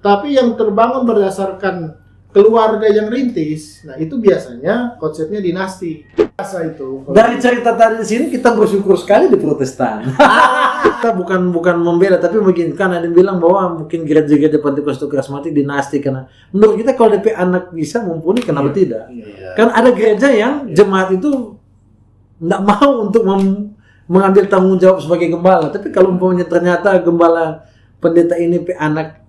Tapi yang terbangun berdasarkan keluarga yang rintis, nah itu biasanya konsepnya dinasti. Biasa itu. Dari cerita tadi di sini kita bersyukur sekali di Protestan. Kita bukan membela, tapi mungkin kan ada yang bilang bahwa mungkin gereja-gereja Pentakosta karismatik dinasti, karena menurut kita kalau DP anak bisa mumpuni, kenapa tidak? Iya. Kan ada gereja yang jemaat itu tidak mau untuk mengambil tanggung jawab sebagai gembala, tapi kalau umpamanya ternyata gembala pendeta ini anak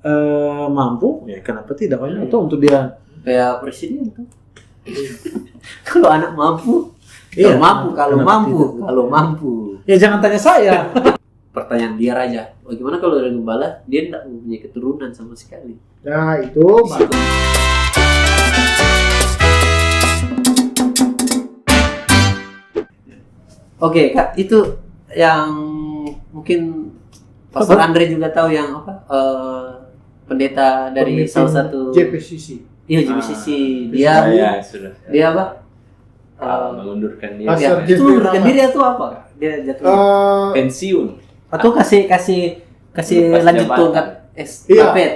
mampu, ya kenapa tidak? Atau untuk dia kayak presiden tuh. Kalau anak mampu, Iya, kalau mampu. ya jangan tanya saya. Pertanyaan dia aja, bagaimana kalau ada gembala dia tidak mempunyai keturunan sama sekali? Nah itu Oke kak, itu yang mungkin Pastor Andre juga tahu yang apa? Pendeta dari pemimpin salah satu JPCC. Iya JPCC. Ya, sudah. Dia apa? Mengundurkan diri. Pastor Itu Jeffrey mengundurkan Rahmat. diri atau apa kak? Dia jatuh Pensiun. atau kasih Lepas lanjut jabatan. tongkat estafet?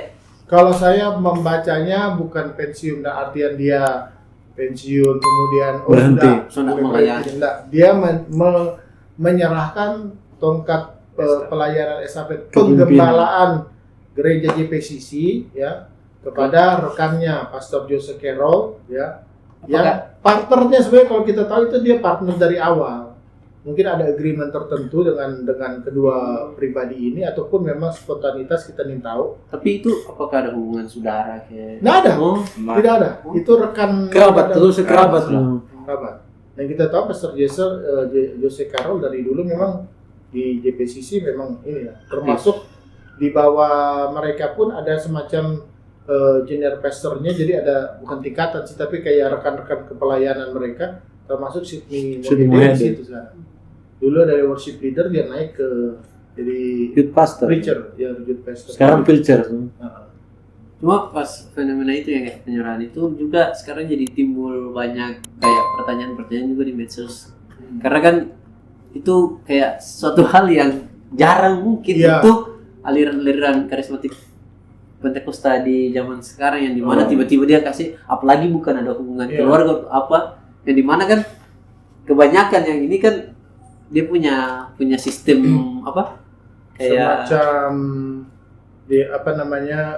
Kalau saya membacanya bukan pensiun, dan artian dia pensiun kemudian Berhenti. Sudah boleh melayani. berhenti. Enggak. Dia menyerahkan tongkat pelayanan estafet penggembalaan gereja JPCC ya kepada rekannya Pastor Joseph Carroll ya. Yang partnernya sebenarnya kalau kita tahu itu dia partner dari awal. Mungkin ada agreement tertentu dengan kedua pribadi ini, ataupun memang spontanitas kita ingin tahu. Tapi itu apakah ada hubungan saudara kayak? Nggak ada, Oh, tidak ada. Itu rekan Kerabat, terus kerabat. kerabat. Dan kita tahu Pastor Joseph Carroll dari dulu memang di JPCC memang ini ya, termasuk di bawah mereka pun ada semacam junior pastornya, jadi ada bukan tingkatan sih, tapi kayak rekan-rekan kepelayanan mereka, termasuk Sidney Mohede itu sekarang. Dulu dari worship leader dia naik ke jadi Youth pastor. preacher, ya youth pastor. Sekarang preacher. cuma pas fenomena itu yang kayak penyerahan itu juga sekarang jadi timbul banyak kayak pertanyaan-pertanyaan juga di medsos. Karena kan itu kayak suatu hal yang jarang mungkin Iya. untuk aliran-aliran karismatik Pentakosta di zaman sekarang, yang dimana tiba-tiba dia kasih, apalagi bukan ada hubungan Iya. keluarga atau apa, yang dimana kan kebanyakan yang ini kan dia punya sistem apa kayak semacam di apa namanya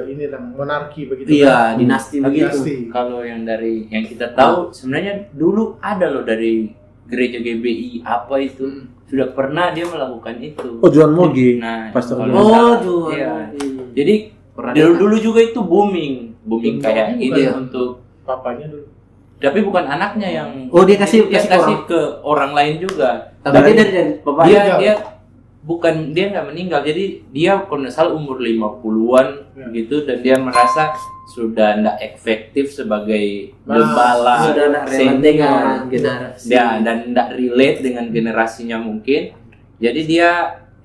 ini lah monarki begitu iya kan? dinasti begitu. Dinasti. Kalau yang dari yang kita tahu sebenarnya dulu ada loh dari gereja GBI apa itu sudah pernah dia melakukan itu. Oh, John Mogi. Nah, Pastor kalau John. nggak salah, Jual. iya. Jadi dulu juga itu booming John kayak Mogi ide bukan untuk, papanya dulu. tapi bukan anaknya yang. Oh, dia kasih ke orang lain juga. tapi dia dari bapak Dia nggak meninggal, jadi dia kalau nggak salah umur 50-an Ya. gitu, dan dia merasa sudah nggak efektif sebagai gembala sudah tidak relevan senior. dengan generasi. Ya, dan nggak relate dengan generasinya mungkin. Jadi dia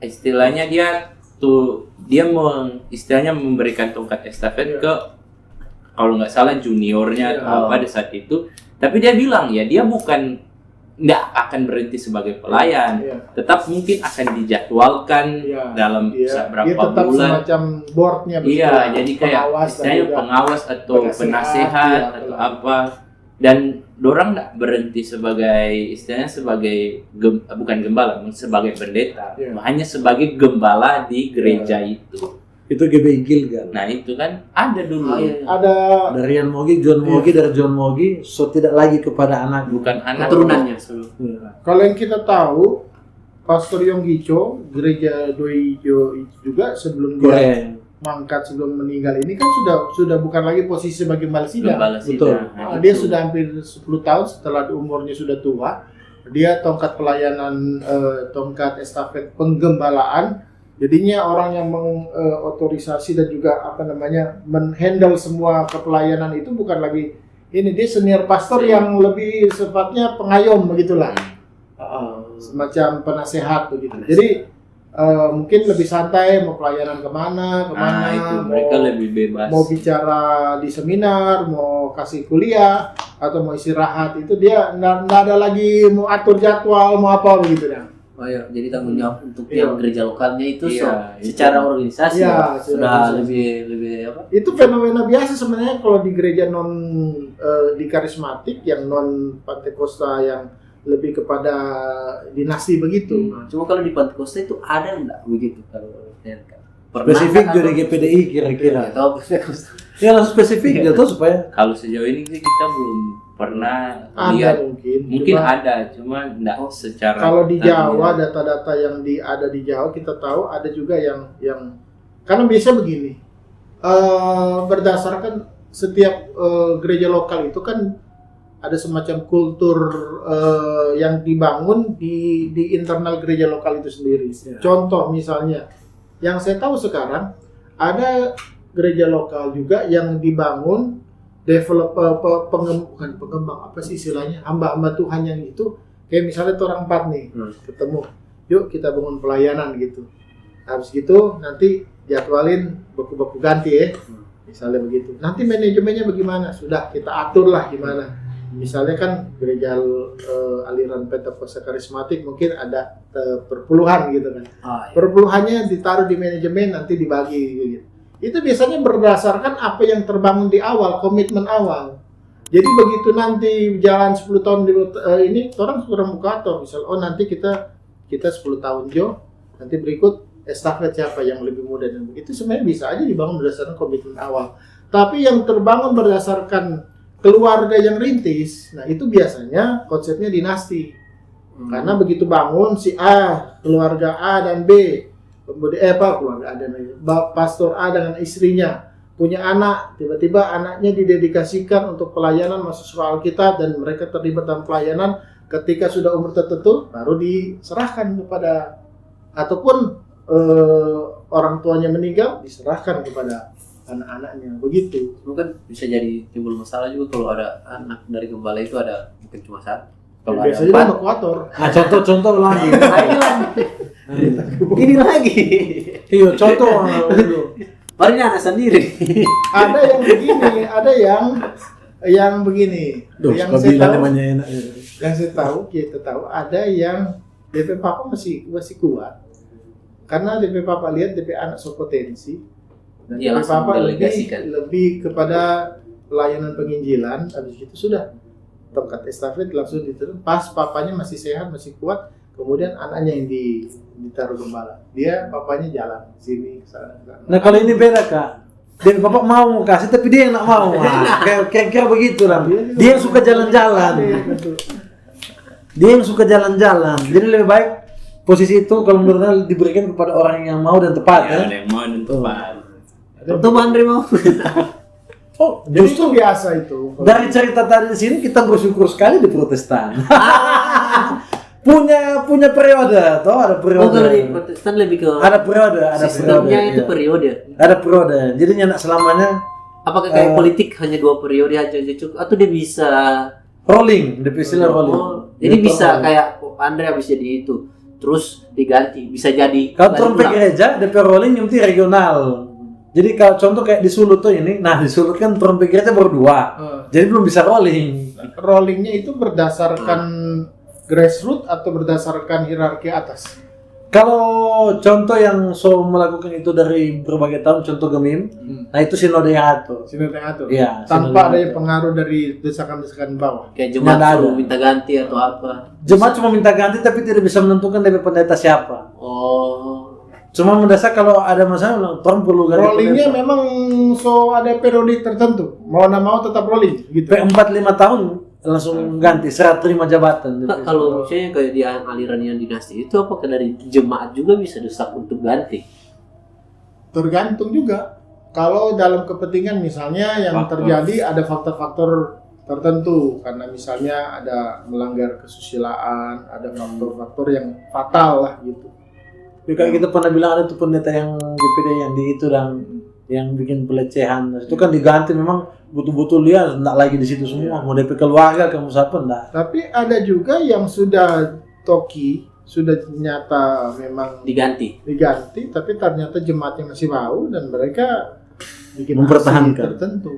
istilahnya istilahnya memberikan tongkat estafet ke kalau nggak salah juniornya atau apa di saat itu. Tapi dia bilang ya dia bukan nggak akan berhenti sebagai pelayan, tetap mungkin akan dijadwalkan dalam berapa dia tetap bulan. semacam boardnya begitu. Iya, jadi kayak Pengawas istilahnya dan juga pengawas atau penasehat, penasehat iya, atau betul. apa. Dan dorang nggak berhenti sebagai istilahnya sebagai bukan gembala, sebagai pendeta, Iya. hanya sebagai gembala di gereja itu. Itu GBI Gilgal. Nah itu kan ada dulu, Ada Dari Ian Mogi, John Mogi, dari John Mogi, so tidak lagi kepada anak. bukan anak keturunannya selalu. kalau yang kita tahu Pastor Yonggi-cho gereja Doijo itu juga sebelum dia Korea. mangkat, sebelum meninggal ini kan sudah bukan lagi posisi sebagai gembala sidang. gembala Betul. sidang. Nah, Dia itu. sudah hampir 10 tahun setelah umurnya sudah tua. Dia tongkat pelayanan, tongkat estafet penggembalaan. Jadinya orang yang mengotorisasi dan juga apa namanya menghandle semua kepelayanan itu bukan lagi ini, dia senior pastor yang lebih sifatnya pengayom begitulah. Semacam penasehat begitu. Jadi mungkin lebih santai mau pelayanan kemana, Nah, itu mau, mereka lebih bebas. mau bicara di seminar, mau kasih kuliah atau mau istirahat, itu dia nggak ada lagi mau atur jadwal mau apa begitu dah. Oh ya, jadi tanggung jawab untuk Iya. yang gereja lokalnya itu Iya, itu. secara organisasi Iya, sudah secara lebih apa? Itu fenomena biasa sebenarnya kalau di gereja non di karismatik yang non Pantekosta yang lebih kepada dinasti begitu. Nah, cuma kalau di Pantekosta itu ada enggak begitu kalau lihat kan? Spesifik nggak dari atau- GPDI kira-kira. Nggak tahu Pantekosta. Ya langsung spesifik gitu supaya Kalau sejauh ini sih kita belum pernah Ada lihat. Cuma Mungkin ada, cuma enggak secara kalau di Jawa terlihat. data-data yang ada di Jawa kita tahu ada juga yang karena biasa begini berdasarkan setiap gereja lokal itu kan ada semacam kultur yang dibangun di internal gereja lokal itu sendiri. Ya. Contoh misalnya, yang saya tahu sekarang ada gereja lokal juga yang dibangun bukan pengembang apa sih istilahnya, hamba-hamba Tuhan yang itu kayak misalnya tuh orang 4 nih ketemu, yuk kita bangun pelayanan gitu. Habis gitu nanti jadwalin baku-baku ganti ya, misalnya begitu. Nanti manajemennya bagaimana? Sudah kita atur lah gimana. Misalnya kan gereja aliran Pentakosta karismatik mungkin ada perpuluhan gitu kan. Ah, iya. Perpuluhannya ditaruh di manajemen nanti dibagi gitu. Itu biasanya berdasarkan apa yang terbangun di awal, komitmen awal. Jadi begitu nanti jalan 10 tahun ini orang kurang buka atur, misal nanti kita 10 tahun Jo, nanti berikut estafet siapa yang lebih muda dan itu sebenarnya bisa aja dibangun berdasarkan komitmen awal. Tapi yang terbangun berdasarkan keluarga yang rintis, nah itu biasanya konsepnya dinasti. Karena begitu bangun si A, keluarga A dan B, kemudian keluarga A dan B, pastor A dengan istrinya punya anak, tiba-tiba anaknya didedikasikan untuk pelayanan masuk sekolah Alkitab dan mereka terlibat dalam pelayanan. Ketika sudah umur tertentu baru diserahkan kepada ataupun orang tuanya meninggal diserahkan kepada anak-anaknya begitu. Mungkin bisa jadi timbul masalah juga kalau ada anak dari gembala itu ada mungkin cuma satu. Kalau ada Biasanya 4, dia evakuator. nah, contoh lagi. ini lagi. Iya, contoh. Mari anak sendiri. Ada yang begini, ada yang begini. Duh, yang suka saya bilang tahu, namanya enak. yang saya tahu, kita tahu ada yang DP Papa masih kuat. Karena DP Papa lihat DP anak berpotensi. Dan Iya, DP langsung Papa delegasikan. lebih kepada pelayanan penginjilan. Habis itu sudah tongkat estafet langsung diterima. Pas papanya masih sehat, masih kuat. Kemudian anaknya yang ditaruh gembala. Dia papanya jalan sini sana. Nah kalau ini beda Kak. Dia bapak mau kasih tapi dia yang nggak mau. Nah, kira-kira begitu lah. Dia yang suka jalan-jalan. Dia yang suka jalan-jalan. Jadi lebih baik posisi itu kalau menurut saya diberikan kepada orang yang mau dan tepat Ya, ya. ada yang mau dan tepat. Tentu Andre mau. Oh, Jadi itu justru biasa itu. dari cerita tadi di sini kita bersyukur sekali di Protestan. punya periode, toh ada periode. Oh, kalau di Protestan lebih ke Ada periode, ada sistemnya periode. itu iya. periode. Ada periode. Jadi nak selamanya Apakah kayak politik hanya 2 periode aja cukup atau dia bisa rolling, istilah rolling. jadi Dia bisa rolling. kayak Andre habis jadi itu terus diganti bisa jadi Kalau balik trompet ulang. gereja, DP rolling yang penting regional. Jadi kalau contoh kayak di Sulut tuh ini, nah di Sulut kan trompet gereja baru 2. Jadi belum bisa rolling. Rollingnya itu berdasarkan grassroots atau berdasarkan hierarki atas? Kalau contoh yang melakukan itu dari berbagai tahun, contoh Gemim, nah itu sinode yang atur. Sinode yang atur. Iya, Tanpa sinode ada yang atur. pengaruh dari desakan-desakan bawah. kayak jemaat Nggak suruh ada. minta ganti atau apa Jemaat cuma minta ganti tapi tidak bisa menentukan DP pendeta siapa. oh Cuma mendesak kalau ada masalah, orang perlu ganti Rollingnya pendeta. memang ada periode tertentu. Mau nggak mau tetap rolling gitu. P4-5 tahun langsung ganti, serah terima jabatan. Kak, kalau misalnya kayak di aliran yang dinasti itu apakah dari jemaat juga bisa desak untuk ganti Tergantung juga. Kalau dalam kepentingan misalnya yang Faktor. terjadi ada faktor-faktor tertentu karena misalnya ada melanggar kesusilaan, ada faktor-faktor yang fatal lah gitu. Jadi kayak kita pernah bilang ada tuh pendeta yang GPD yang di itu dan yang bikin pelecehan. Itu kan diganti memang betul-betul dia enggak lagi di situ semua. Mau DP keluarga kamu siapa enggak. Tapi ada juga yang sudah toki, sudah nyata memang diganti diganti, tapi ternyata jemaatnya masih mau dan mereka bikin Mempertahankan. aksi tertentu.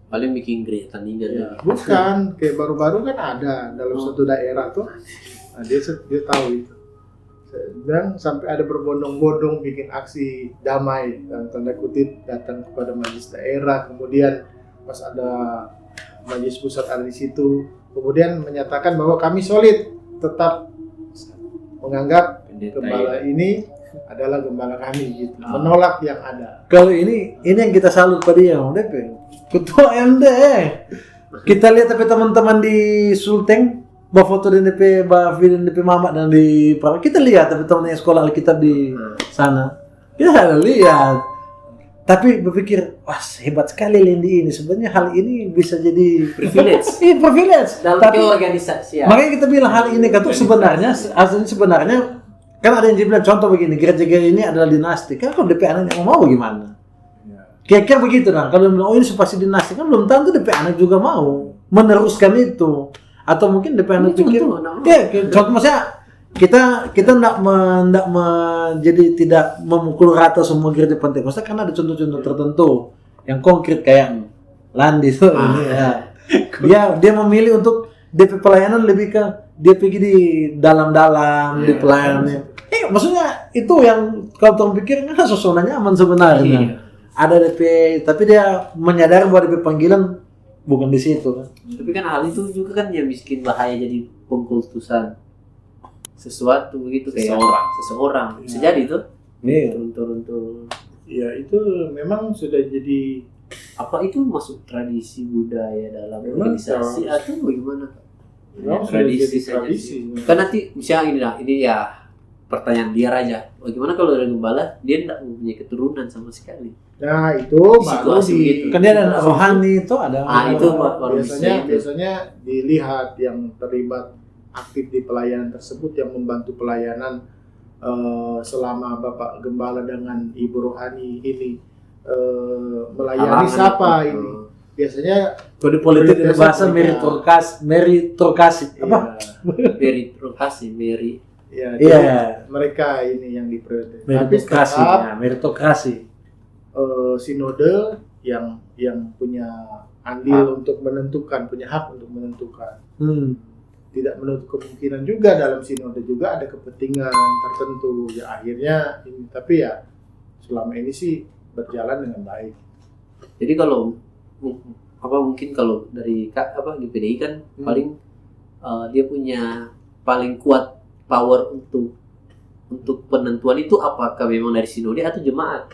paling bikin gereja tandingan Ya, bukan kayak baru-baru kan ada dalam suatu daerah tuh, nah, dia tahu itu. dan sampai ada berbondong-bondong bikin aksi damai dan tanda kutip datang kepada majelis daerah, kemudian pas ada majelis pusat ada di situ, kemudian menyatakan bahwa kami solid tetap menganggap gembala ini adalah gembala kami gitu, menolak yang ada. Kalau ini yang kita salut pada dia, DP ketua MD. Kita lihat tapi teman-teman di Sulteng, foto dan DP, video dan DP Mamat dan di Prawa. Kita lihat tapi teman yang sekolah Alkitab di sana. Kita ada lihat. Tapi berpikir, wah hebat sekali Lendi ini. Sebenarnya hal ini bisa jadi Privilege. Iya, privilege. Dalam Tapi organisasi ya. makanya kita bilang hal ini kan tuh sebenarnya kan ada yang bilang contoh begini, gereja-gereja ini adalah dinasti. Kan kalau DP anak yang mau bagaimana? Kira-kira begitu kan. Kalau bilang oh ini pasti dinasti, kan belum tentu DP anak juga mau meneruskan itu. Atau mungkin DP anak pikir, contoh maksudnya kita tidak jadi tidak memukul rata semua gereja Pentakosta karena ada contoh-contoh tertentu yang konkret kayak Landi tuh ya. Dia memilih untuk DP pelayanan lebih ke dia pergi di dalam-dalam di pelayanannya. Maksudnya itu yang kalau orang pikir kan suasananya aman sebenarnya. Ada DP tapi dia menyadari bahwa DP panggilan bukan di situ kan. Tapi kan hal itu juga kan yang bikin bahaya jadi pengkultusan sesuatu begitu kayak seseorang bisa jadi tuh turun. Ya itu memang sudah jadi Apa itu masuk tradisi budaya dalam Memang organisasi atau bagaimana? Tradisi Kan nanti misalnya ini ya pertanyaan dia aja. Bagaimana kalau ada gembala dia tidak mempunyai keturunan sama sekali? nah itu Di baru situasi begitu. Kan dia ada rohani itu ada. Itu baru biasanya dilihat yang terlibat aktif di pelayanan tersebut yang membantu pelayanan selama Bapak Gembala dengan Ibu Rohani ini melayani siapa ini biasanya Kode politik itu bahasa meritokrasi apa? meritokrasi. ya, Iya. mereka ini yang diprioritaskan. Tapi Meritokrasi, tetap ya, meritokrasi. sinode yang punya andil untuk menentukan, punya hak untuk menentukan. Tidak menutup kemungkinan juga dalam sinode juga ada kepentingan tertentu ya akhirnya ini, tapi ya selama ini sih berjalan dengan baik. Jadi kalau mungkin kalau dari GPDI kan paling dia punya paling kuat power untuk penentuan itu apakah memang dari sinode atau jemaat?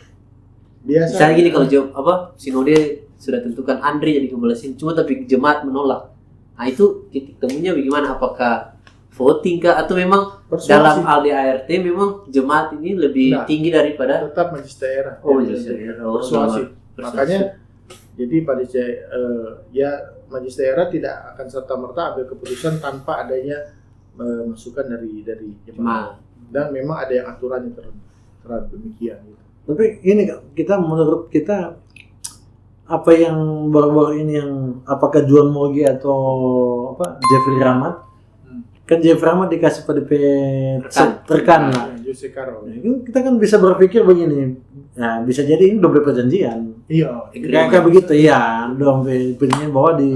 Misalnya gini kalau sinode sudah tentukan Andre jadi gembala sini, cuma tapi jemaat menolak. Nah itu titik temunya bagaimana? Apakah voting kah atau memang persuasi. Dalam ALDART memang jemaat ini lebih tinggi daripada tetap majelis daerah. majelis daerah. Persuasi. Makanya jadi majelis daerah tidak akan serta-merta ambil keputusan tanpa adanya masukan dari jemaat. Dan memang ada yang aturannya terhadap demikian gitu. Tapi ini menurut kita apa yang baru-baru ini yang apakah Juan Mogi atau Jeffrey Rahmat kan Jeffrey Rahmat dikasih pada rekan lah. Jose Carol. Kita kan bisa berpikir begini, nah bisa jadi ini double perjanjian. Iya. Kayak begitu ya, dong perjanjian bahwa di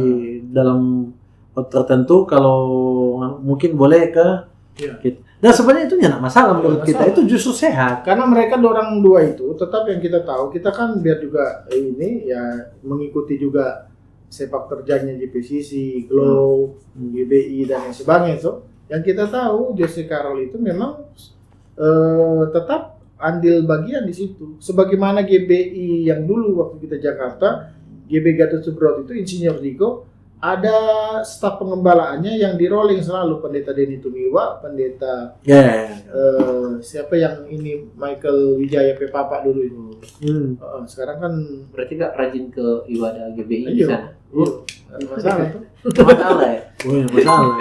dalam tertentu kalau mungkin boleh ke. Gitu. Dan sebenarnya itu nggak masalah menurut kita, itu justru sehat. Karena mereka dorang dua itu, tetap yang kita tahu, kita kan biar juga ini ya mengikuti juga sepak terjangnya JPCC, Glow, GBI dan yang sebagainya itu. Yang kita tahu Jose Carol itu memang tetap andil bagian di situ. Sebagaimana GBI yang dulu waktu kita Jakarta, GB Gatot Subroto itu Insinyur Diko, ada staf pengembalaannya yang di rolling selalu, Pendeta Denny Tumiwa, Pendeta siapa yang ini Michael Wijaya Pepapa dulu itu. Sekarang kan berarti nggak rajin ke ibadah GBI di sana. Masalah tuh. Masalah ya. Masalah.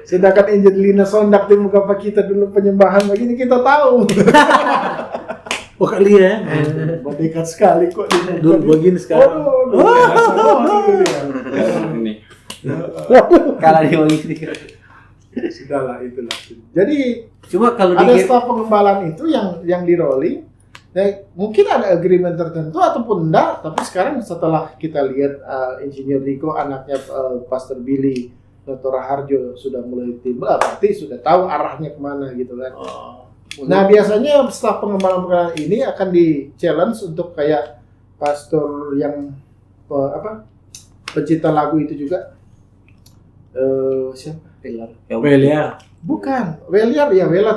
Sedangkan Angelina Sondak di muka Pak kita dulu penyembahan begini kita tahu. Oh kali ya. Dekat sekali kok di Dulu begini sekarang. Kalah dia begini. Sudahlah itulah. Jadi cuma kalau ada staf pengembalaan itu yang di rolling. Mungkin ada agreement tertentu ataupun enggak, tapi sekarang setelah kita lihat Insinyur Riko anaknya Pastor Billy Dr. Raharjo sudah mulai timbul, berarti sudah tahu arahnya kemana gitu kan. Oh. Nah biasanya setelah pengembangan ini akan di challenge untuk kayak pastor yang pencipta lagu itu juga siapa? Welia. Bukan, Welia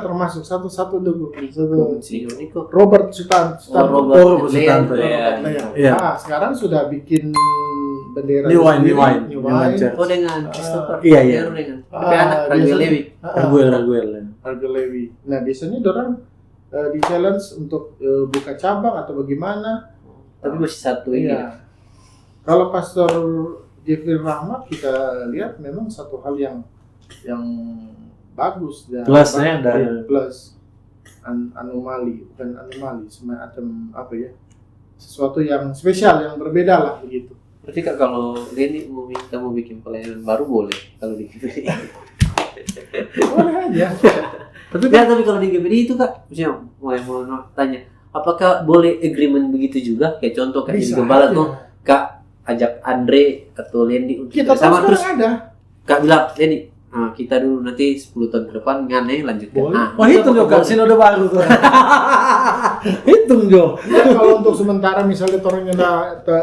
termasuk satu dulu. Niko. Robert Sutanto. Robert Sutanto, ya. Iya. Nah, sekarang sudah bikin bendera New Wine, sendiri, New Wine. Wine. Church. Oh dengan Christopher. Iya, iya. Baru dengan. Ah, Tapi anak Ragu biasanya- Lewi. Raguel. Harga Lewi. Nah, biasanya orang di challenge untuk buka cabang atau bagaimana. Tapi masih satu ini. Iya. Kalau Pastor Jeffrey Rahmat kita lihat memang satu hal yang bagus dan Plusnya dari plus anomali, bukan anomali, semacam apa ya? Sesuatu yang spesial yang berbeda lah begitu. Berarti Kak kalau Lenny mau bikin pelayanan baru boleh kalau di GPD. Boleh aja. Tapi kalau di GPD itu Kak, misalnya mau tanya, apakah boleh agreement begitu juga? Kayak contoh kayak di Bisa Gembala aja. tuh, Kak ajak Andre atau Lenny untuk Kita sama tahu terus sekarang ada. Kak bilang, Lenny, kita dulu nanti 10 tahun ke depan ngane lanjutkan. Boleh. Wah, hitung Jo, Kak. Sinode baru tuh. Hitung Jo. Ya, kalau untuk sementara misalnya orangnya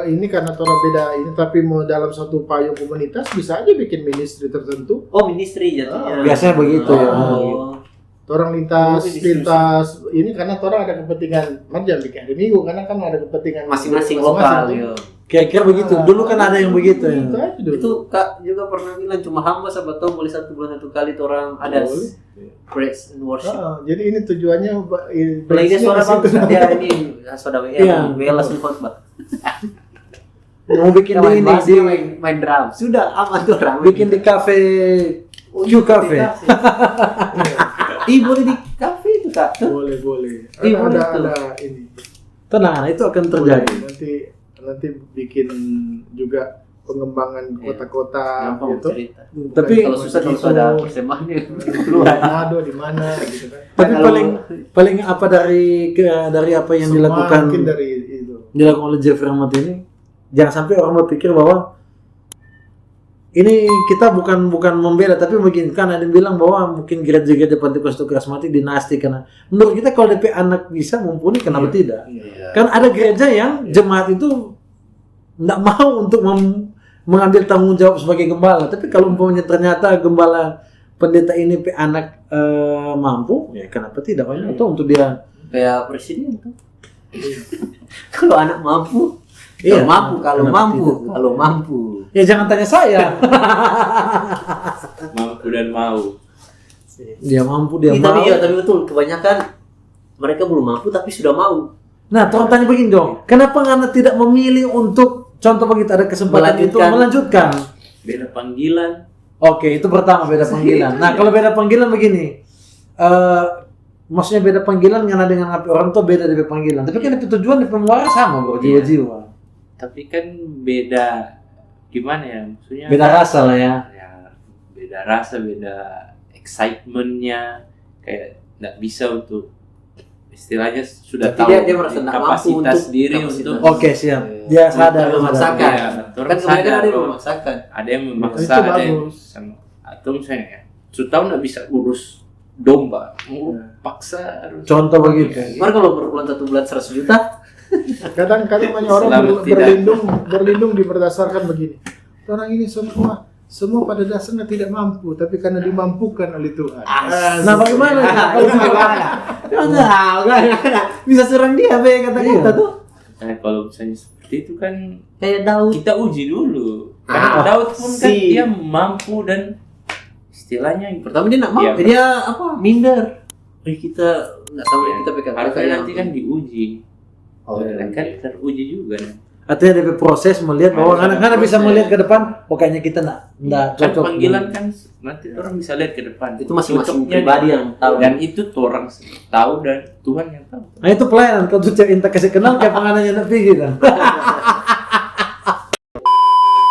ini karena orang beda ini tapi mau dalam satu payung komunitas bisa aja bikin ministry tertentu. Oh, ministry jatuhnya. Biasanya begitu ya. Oh. Orang lintas Oh, ministry. ini karena orang ada kepentingan macam bikin hari Minggu karena kan ada kepentingan Masing-masing lokal. tuh. Ya. Kira-kira begitu. Dulu kan ada yang begitu ya. Itu aja dulu. Itu Kak juga pernah bilang cuma hamba sama tahu boleh 1 bulan 1 kali tuh orang ada Boleh. praise and worship. Jadi ini tujuannya Play dia suara ke situ. bagus dia ini saudara Iya. Wela khotbah. Mau bikin di ini di main drum. Sudah aman tuh orang. bikin di cafe Q Cafe. Ih boleh di kafe itu Kak. Tuh. Boleh. Iya, boleh Ada tuh. ini. Tenang, itu akan terjadi. Nanti bikin juga pengembangan Iya. kota-kota Gampang gitu. cerita. Tapi Kalau susah Begitu. kalau ada persembahannya. Manado di mana gitu kan. tapi Kalau- paling apa dari apa yang Semua dilakukan mungkin dari itu. oleh Jeffrey Rahmat ini, jangan sampai orang berpikir bahwa ini kita bukan membela, tapi mungkin kan ada yang bilang bahwa mungkin gereja-gereja Pentakosta Karismatik dinasti, karena menurut kita kalau DP anak bisa mumpuni kenapa tidak? Iya. Kan ada gereja yang jemaat itu tidak mau untuk mengambil tanggung jawab sebagai gembala, tapi kalau umpamanya ternyata gembala pendeta ini anak mampu, ya kenapa tidak? Atau untuk dia Kayak presiden tuh. Kalau anak mampu, Iya. kalau Kenapa mampu. ya jangan tanya saya. Mampu dan mau. Dia mampu, dia Iya, mau. tapi betul kebanyakan mereka belum mampu tapi sudah mau. Nah, tolong tanya begini dong. Kenapa Anda tidak memilih untuk contoh begitu ada kesempatan itu melanjutkan? Beda panggilan. Oke, itu pertama beda panggilan. Nah, kalau beda panggilan begini. Maksudnya beda panggilan karena dengan orang tua beda dari panggilan. Tapi kan tujuan di pemuara sama bro, jiwa-jiwa. Tapi kan beda gimana ya? Maksudnya Beda rasa lah ya. ya beda rasa, beda excitementnya, kayak nggak bisa untuk istilahnya sudah Tapi tahu dia merasa nggak mampu kapasitas untuk- diri kapasitas. untuk Oke, siap. Dia sadar. memaksakan. Ya, Kan orang kebanyakan sadar ada yang bahwa memaksakan. ada yang memaksa, Itu ada yang bagus. atau misalnya ya, sudah tahu nggak bisa urus domba, paksa harus. Contoh begitu. Kemarin kalau berbulan 1 bulan 100 juta, Kadang-kadang banyak orang Selamat tidak. berlindung berdasarkan begini. Orang ini semua pada dasarnya tidak mampu, tapi karena dimampukan oleh Tuhan. Nah, bagaimana? bisa serang dia be kata-kata Iya. tuh. Nah, kalau misalnya seperti itu kan Kayak Daud. kita uji dulu. Karena Daud pun kan si- dia mampu dan istilahnya Pertama dia nak mau, Iya. dia apa? Minder. Kita nggak sama kita pegang harusnya nanti kan diuji. Oh, Dan kan teruji juga. Artinya dari proses melihat bahwa karena bisa melihat ke depan, oh kayaknya kita enggak Kan cocok. panggilan kan nanti orang bisa lihat ke depan. Itu masing-masing Cocoknya pribadi yang tahu. dan itu tuh orang tahu dan Tuhan yang tahu. Nah, itu pelayanan. Kalau tuh cewek kasih kenal kayak penganannya nak pergi kan.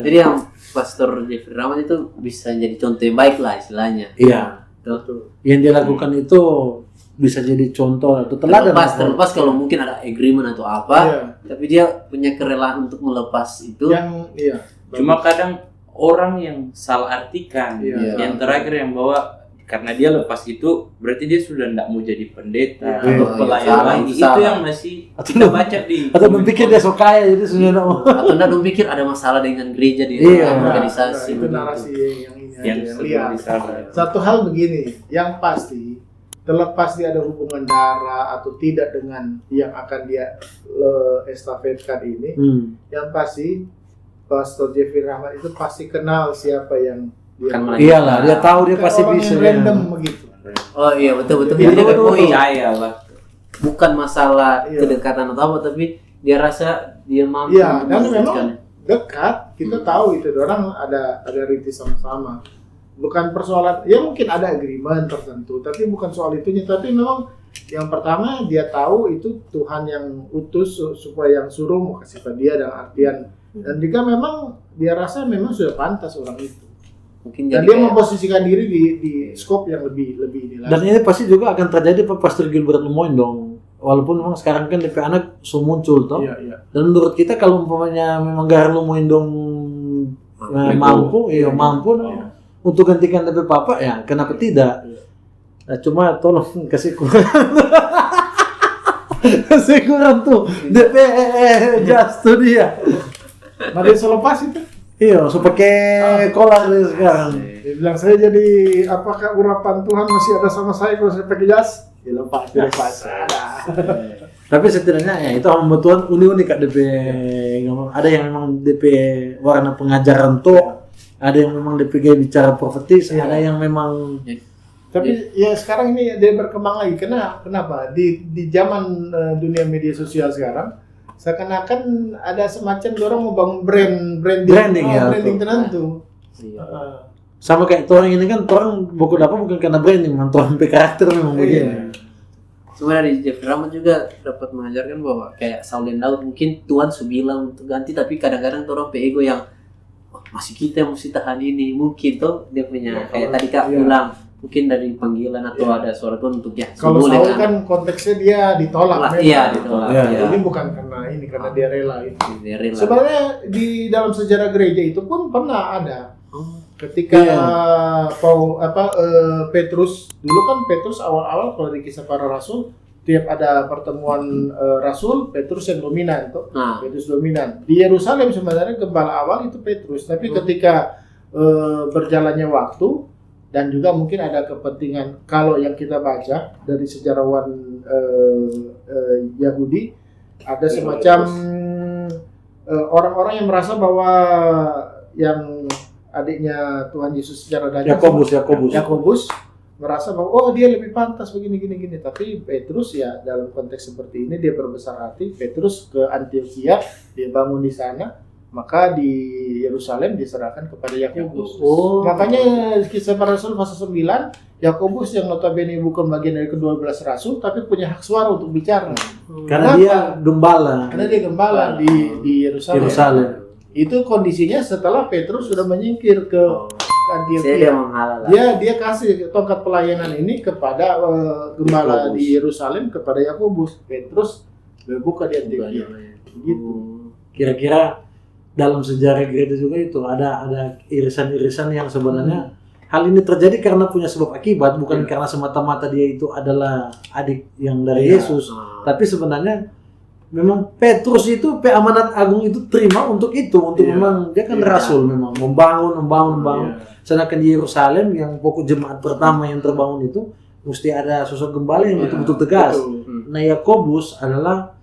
Jadi yang Pastor Jeffrey Rahmat itu bisa jadi contoh yang baik lah istilahnya. Iya. Tuh. Yang dia lakukan itu bisa jadi contoh atau teladan. Terlepas kalau mungkin ada agreement atau apa, Iya. tapi dia punya kerelaan untuk melepas itu. Yang iya. Cuma kadang orang yang salah artikan. Iya. Yang terakhir yang bahwa karena dia lepas itu berarti dia sudah tidak mau jadi pendeta Iya. atau Iya, pelayan salah, lagi. itu Itu salah. yang masih kita baca di Atau berpikir dia so kaya jadi sebenarnya nggak mau. Atau enggak dong pikir ada masalah dengan gereja di Iya. organisasi. Itu begitu. narasi yang ini aja, yang yang sebelum liar. disalah. Satu hal begini, yang pasti terlepas dia ada hubungan darah atau tidak dengan yang akan dia estafetkan ini, yang pasti Pastor Jeffrey Rahmat itu pasti kenal siapa yang dia Akan mau. melanjutkan. Iyalah, dia tahu dia Bukan pasti orang bisa. yang Ya. random begitu. Oh iya betul-betul. Jadi Jadi dia dia Percaya lah. bukan masalah Iya. kedekatan atau apa, tapi dia rasa dia mampu Iya, untuk dan memang melanjutkannya. dekat, kita tahu itu orang ada rintis sama-sama. Bukan persoalan, ya mungkin ada agreement tertentu, tapi bukan soal itunya. Tapi memang yang pertama dia tahu itu Tuhan yang utus supaya yang suruh mau kasih pada dia dan artian. Dan juga memang dia rasa memang sudah pantas orang itu. Mungkin Dan jadi dia kayak- memposisikan diri di skop yang lebih ini lagi. Dan ini pasti juga akan terjadi Pak Pastor Gilbert Lemoyne dong. Walaupun memang sekarang kan DP anak so muncul toh. Iya, iya. Dan menurut kita kalau umpamanya memang Gar Lemoyne dong mampu, iya mampu dong. Iya. Untuk gantikan DP Papa ya kenapa tidak? Iya. Nah, cuma tolong kasih kurang. Kasih kurang tuh DP just tuh dia. Mari selepas itu. Iya, so pakai kolar dia sekarang. Dia bilang saya jadi apakah urapan Tuhan masih ada sama saya kalau saya pakai jas? Ya lepas, ada. Tapi setidaknya ya itu membuat unik-unik Kak DP ngomong. Ada yang memang DP warna pengajaran tuh, ada yang memang DP gaya bicara profetis, Iya. ada yang memang Tapi ya sekarang ini dia berkembang lagi. Kenapa? Di zaman dunia media sosial sekarang, seakan-akan ada semacam orang mau bangun branding ya, branding betul. tertentu. Iya. sama kayak orang ini kan orang buku apa bukan karena branding, memang orang karakter memang begini. Sebenarnya dari Jeffrey Rahmat juga dapat mengajarkan bahwa kayak Saul dan Daud mungkin Tuhan sudah bilang untuk ganti, tapi kadang-kadang orang ego yang "Oh, masih kita yang mesti tahan ini, mungkin tuh dia punya kayak tadi Kak bilang mungkin dari panggilan atau ada suara Tuhan untuk ya Kalau boleh Saul kan konteksnya dia ditolak. memang. iya ditolak Iya, iya. Ini bukan karena ini, karena dia rela itu. Dia rela. Sebenarnya di dalam sejarah gereja itu pun pernah ada. Oh, Ketika Iya. Petrus dulu kan Petrus awal-awal kalau di Kisah Para Rasul tiap ada pertemuan Rasul, Petrus yang dominan tuh. nah Petrus dominan. Di Yerusalem sebenarnya gembala awal itu Petrus, tapi ketika berjalannya waktu dan juga mungkin ada kepentingan, kalau yang kita baca dari sejarawan Yahudi ada semacam orang-orang yang merasa bahwa yang adiknya Tuhan Yesus secara daging Yakobus merasa bahwa oh dia lebih pantas begini, tapi Petrus ya dalam konteks seperti ini dia berbesar hati. Petrus ke Antioquia, dia bangun di sana, maka di Yerusalem diserahkan kepada Yakobus. oh Makanya Kisah Para Rasul pasal 9, Yakobus yang notabene bukan bagian dari ke-12 rasul tapi punya hak suara untuk bicara. Karena Kenapa? dia gembala Karena dia gembala di Yerusalem. Yerusalem. Itu kondisinya setelah Petrus sudah menyingkir ke saya dia Antioquia. menghalang Dia kasih tongkat pelayanan ini kepada gembala Yakobus. di Yerusalem, kepada Yakobus. Petrus berbuka di Antioquia. Gitu. Kira-kira dalam sejarah gereja juga itu ada irisan-irisan yang sebenarnya hal ini terjadi karena punya sebab akibat, bukan karena semata-mata dia itu adalah adik yang dari Iya. Yesus, tapi sebenarnya memang Petrus itu amanat agung itu terima untuk itu, untuk Iya. memang dia kan Iya. rasul, memang membangun. Iya. Sedangkan di Yerusalem yang pokok jemaat pertama yang terbangun itu mesti ada sosok gembala yang Iya, betul-betul tegas. betul. Nah, Yakobus adalah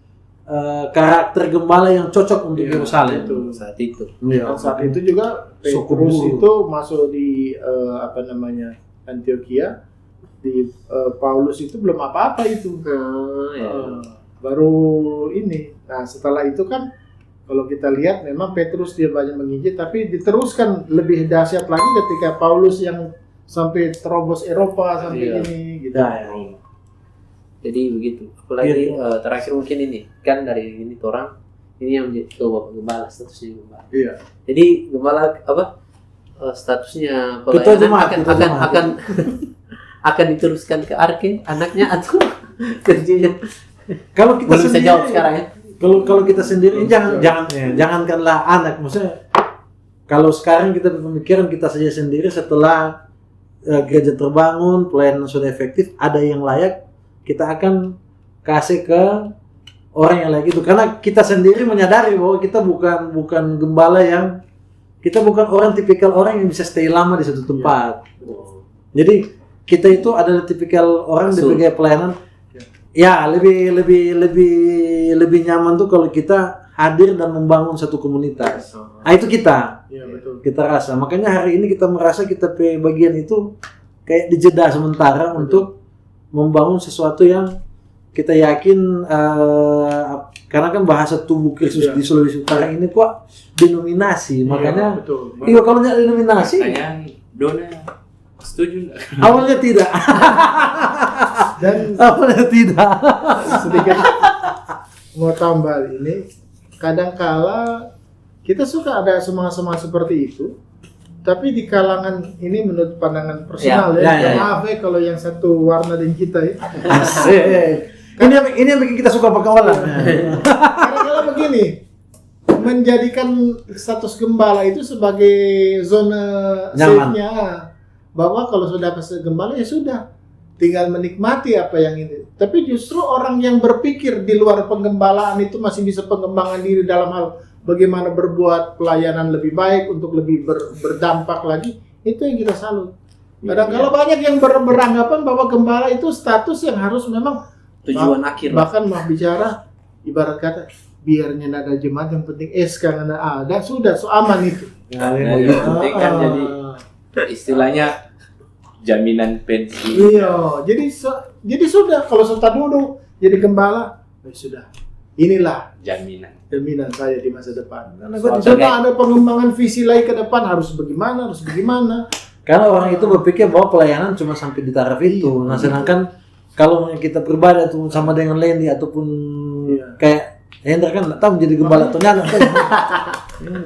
karakter gembala yang cocok untuk Iya, Yerusalem. betul. saat itu Iya. Dan saat itu juga Suku Petrus buruh. itu masuk di Antioquia. Di Paulus itu belum apa-apa itu. ya. Baru ini. Nah, setelah itu kan kalau kita lihat memang Petrus dia banyak menginjil, tapi diteruskan lebih dahsyat lagi ketika Paulus yang sampai terobos Eropa sampai Iya. ini gitu. Ya, ya. Jadi begitu. Apalagi terakhir mungkin ini kan dari ini orang ini yang menjadi bapak gembala, statusnya gembala. Iya. Jadi gembala apa statusnya Ketua pelayanan jemaat, akan ketua akan jemaat. akan akan diteruskan ke Arke anaknya atau kerjanya. Kalau kita Belum bisa sendiri, jawab sekarang ya. kalau kita sendiri jangankanlah anak, maksudnya kalau sekarang kita berpemikiran kita saja sendiri setelah gereja terbangun, pelayanan sudah efektif, ada yang layak, kita akan kasih ke orang yang layak itu. Karena kita sendiri menyadari bahwa kita bukan gembala yang, kita bukan orang tipikal orang yang bisa stay lama di satu tempat. Jadi kita itu adalah tipikal orang di bagian pelayanan. Ya, lebih nyaman tuh kalau kita hadir dan membangun satu komunitas. Nah, itu kita. Iya, betul. Kita rasa. Makanya hari ini kita merasa kita bagian itu kayak dijeda sementara untuk membangun sesuatu yang kita yakin karena kan bahasa tubuh Kristus di Sulawesi Utara ini kok denominasi. Makanya iya kalau nggak denominasi. Makanya Dona setuju nggak? Awalnya tidak. Dan Awalnya tidak. sedikit mau tambah ini, kadangkala kita suka ada semangat-semangat seperti itu, tapi di kalangan ini menurut pandangan personal Ya. maaf kalau yang satu warna dengan kita ya. Asik. Ini yang bikin kita suka perkawalan. Kadang-kala begini, menjadikan status gembala itu sebagai zona Nyaman. safe-nya, bahwa kalau sudah ke gembala ya sudah, tinggal menikmati apa yang ini. Tapi justru orang yang berpikir di luar penggembalaan itu masih bisa pengembangan diri dalam hal bagaimana berbuat pelayanan lebih baik untuk lebih berdampak lagi, itu yang kita salut. Kadang-kala banyak yang beranggapan bahwa gembala itu status yang harus memang Tujuan akhir. bahkan mau bicara ibarat kata biarnya nggak ada jemaat yang penting SK nggak ada sudah so aman itu. Ya, Nah, yang penting kan jadi istilahnya jaminan pensi. Iya, jadi sudah kalau serta dulu jadi gembala, sudah. Inilah jaminan saya di masa depan. Karena sudah ada pengembangan visi lain ke depan harus bagaimana. Karena orang itu berpikir bahwa pelayanan cuma sampai di taraf itu. Nah, sedangkan kalau kita beribadah tuh sama dengan Lendi ataupun kayak Hendra kan nggak tahu menjadi gembala atau nyala kan.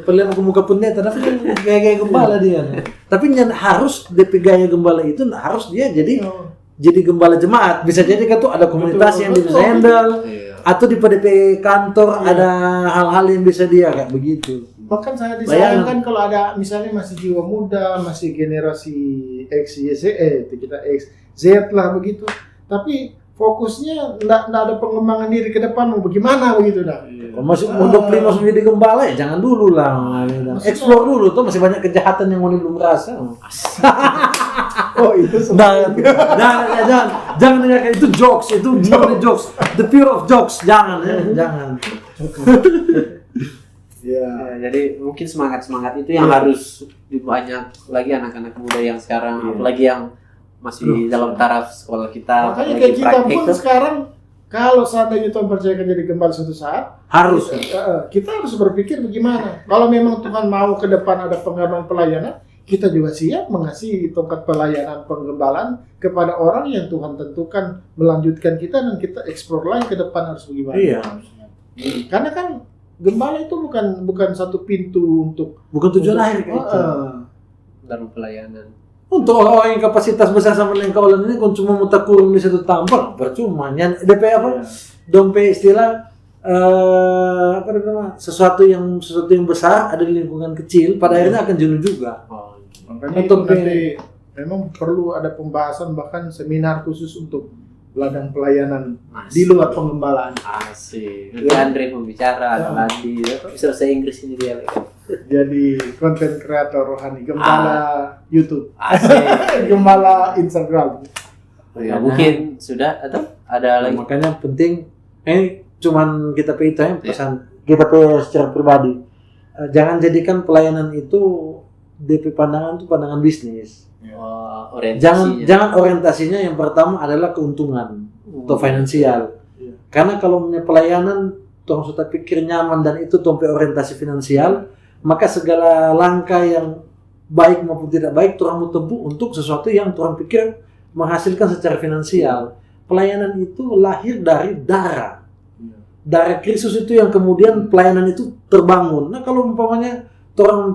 Pelihan aku muka pendeta, tapi kan gaya gembala dia. Tapi harus DP gaya gembala itu harus dia jadi gembala jemaat. Bisa jadi kan tuh ada komunitas yang bisa handle, atau di PDP kantor ada hal-hal yang bisa dia kayak begitu. Bahkan saya disayangkan kalau ada misalnya masih jiwa muda, masih generasi X, Y, Z, kita X, Z lah begitu. Tapi fokusnya nggak ada pengembangan diri ke depan mau bagaimana begitu dah. Kalau masih mondok lima langsung jadi gembala ya jangan dulu lah. Explore dulu tuh masih banyak kejahatan yang belum rasa. Oh itu jangan dengarkan itu jokes, itu jokes, the fear of jokes, jangan. Ya, jadi mungkin semangat itu yang harus lebih banyak lagi anak-anak muda yang sekarang, apalagi yang masih dalam taraf sekolah kita. Makanya kayak kita pun sekarang kalau seandainya Tuhan percayakan jadi gembala suatu saat harus kita harus berpikir bagaimana. Kalau memang Tuhan mau ke depan ada pengembangan pelayanan, kita juga siap mengasihi tongkat pelayanan penggembalaan kepada orang yang Tuhan tentukan melanjutkan kita dan kita eksplor lain ke depan harus bagaimana. Iya. Karena kan gembala itu bukan satu pintu bukan tujuan akhir kayak itu. Dalam pelayanan. Untuk orang yang kapasitas besar sama dengan kawalan ini kalau cuma muter kurung di satu tampang percuma. Yang DP apa? Dompe istilah sesuatu yang besar ada di lingkungan kecil pada akhirnya akan jenuh juga. Makanya itu nanti memang perlu ada pembahasan bahkan seminar khusus untuk ladang pelayanan di luar penggembalaan. Asik. Nanti Andre membicara, ada Landi, bisa bahasa Inggris ini dia. Jadi konten kreator rohani, gembala YouTube, Asik. gembala Instagram. Ya, mungkin sudah atau ada lagi? Makanya penting, cuman kita itu ya pesan kita secara pribadi. Jangan jadikan pelayanan itu DP pandangan itu pandangan bisnis. Orientasinya. Jangan orientasinya yang pertama adalah keuntungan atau finansial. Karena kalau punya pelayanan tuang sudah pikir nyaman dan itu tompe orientasi finansial, maka segala langkah yang baik maupun tidak baik tuang mau tempuh untuk sesuatu yang tuang pikir menghasilkan secara finansial. Pelayanan itu lahir dari darah Kristus itu yang kemudian pelayanan itu terbangun. Nah kalau umpamanya orang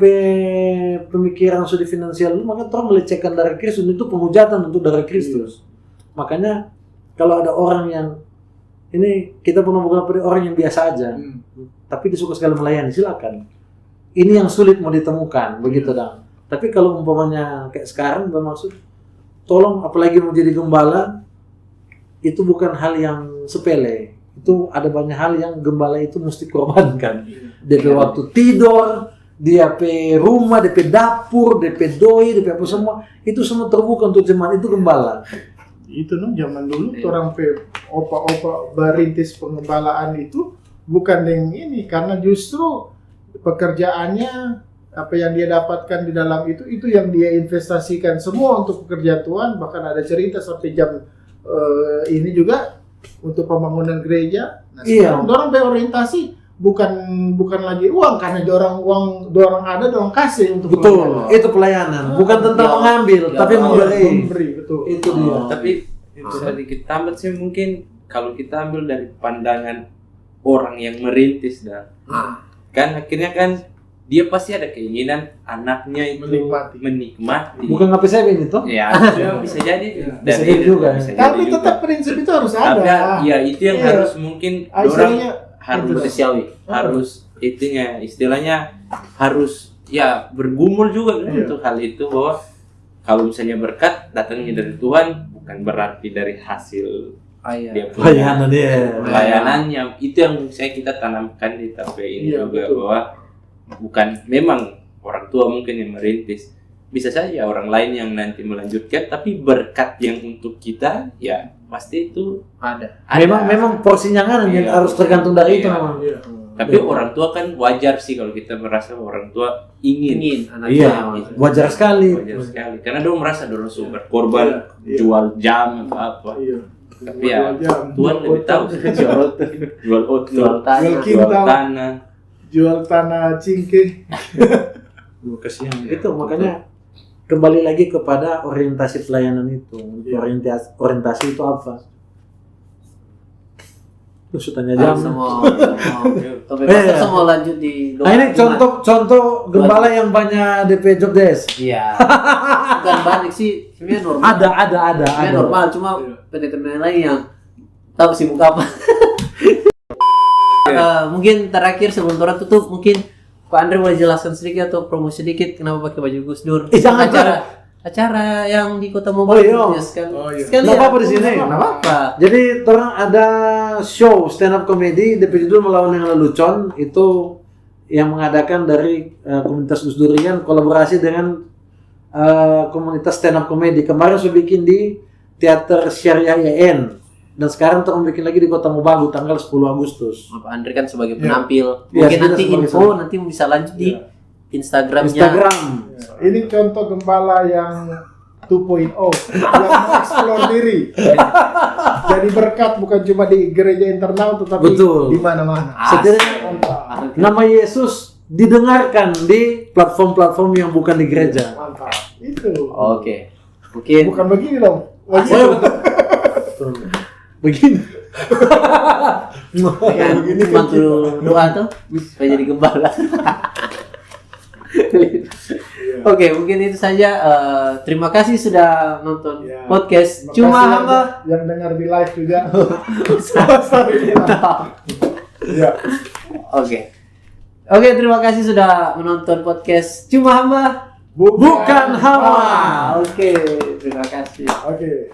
pemikiran sudah finansial, maka orang melecehkan darah Kristus, itu penghujatan untuk darah Kristus. Makanya kalau ada orang yang ini kita pernah bukan orang yang biasa aja, tapi dia suka sekali melayani, silakan. ini yang sulit mau ditemukan, begitu dong. Tapi kalau umpamanya kayak sekarang, bermaksud tolong, apalagi mau jadi gembala, itu bukan hal yang sepele. Itu ada banyak hal yang gembala itu mesti korbankan. DP waktu tidur, DP rumah, DP dapur, DP doi, DP apa semua, itu semua terbuka untuk jemaat, itu gembala. Itu zaman dulu orang opa-opa berintis pengembalaan itu bukan yang ini, karena justru pekerjaannya apa yang dia dapatkan di dalam itu yang dia investasikan semua untuk pekerjaan Tuhan. Bahkan ada cerita sampai jam ini juga untuk pembangunan gereja. Nah, sekarang orang berorientasi bukan lagi uang, karena dorang ada dorang kasih untuk betul pelayanan. itu pelayanan, bukan tentang mengambil tapi memberi. Betul. Itu dia. Tapi sedikit tambah sih, mungkin kalau kita ambil dari pandangan orang yang merintis dan kan akhirnya kan dia pasti ada keinginan anaknya itu menikmati. Bukan ngapain saya ini tuh? Ya, bisa jadi. Bisa jadi juga. Tapi tetap prinsip itu harus ada. Tapi ya itu yang harus mungkin orang harus itunya istilahnya harus ya bergumul juga kan untuk hal itu, bahwa kalau misalnya berkat datangnya dari Tuhan bukan berarti dari hasil dia punya pelayanannya. Itu yang saya kita tanamkan di TP ini juga, betul. Bahwa bukan memang orang tua mungkin yang merintis, bisa saja orang lain yang nanti melanjutkan, tapi berkat yang untuk kita ya pasti itu ada. Memang porsinya kan yang harus tergantung dari itu memang. Tapi orang tua kan wajar sih kalau kita merasa orang tua ingin anaknya. Wajar sekali. Karena dia merasa dia langsung berkorban, jual jam apa. Tapi ya Tuhan lebih tahu sih. Jual tanah, jual tanah cingke. Kasihan. Itu makanya kembali lagi kepada orientasi pelayanan itu. Orientasi itu apa? Sudah tanya jam. Semua lanjut di. Nah ini contoh gembala yang banyak DP job desk. Iya. Bukan banyak sih, sebenarnya normal. Ada. Normal, cuma pendeta-pendeta lain yang tahu sibuk apa. Mungkin terakhir sebelum Torah tutup, mungkin Pak Andre boleh jelaskan sedikit atau promosi sedikit kenapa pakai baju Gus Dur? Acara yang di Kota Mobagu. Sekali apa di sini? Apa? Jadi orang ada show stand up comedy, DP judul Melawan yang Lelucon, itu yang mengadakan dari komunitas Gus Durian kolaborasi dengan komunitas stand up comedy. Kemarin saya bikin di Teater Syariah IAIN. Dan sekarang terus bikin lagi di Kota Mobagu tanggal 10 Agustus. Pak Andre kan sebagai penampil. Mungkin nanti info nanti bisa lanjut di Instagram. Ini contoh gembala yang 2.0 yang mengeksplor diri. Jadi berkat bukan cuma di gereja internal tetapi di mana-mana. Setidaknya nama Yesus didengarkan di platform-platform yang bukan di gereja. Mantap. Itu. Oke. Mungkin bukan begini dong. Begini. Begini bantu doa tuh supaya jadi gembala. Oke, mungkin itu saja. Terima kasih sudah nonton podcast. Cuma hamba yang dengar di live juga. Oke, terima kasih sudah menonton podcast Cuma Hamba bukan hamba. Oke, terima kasih. Oke.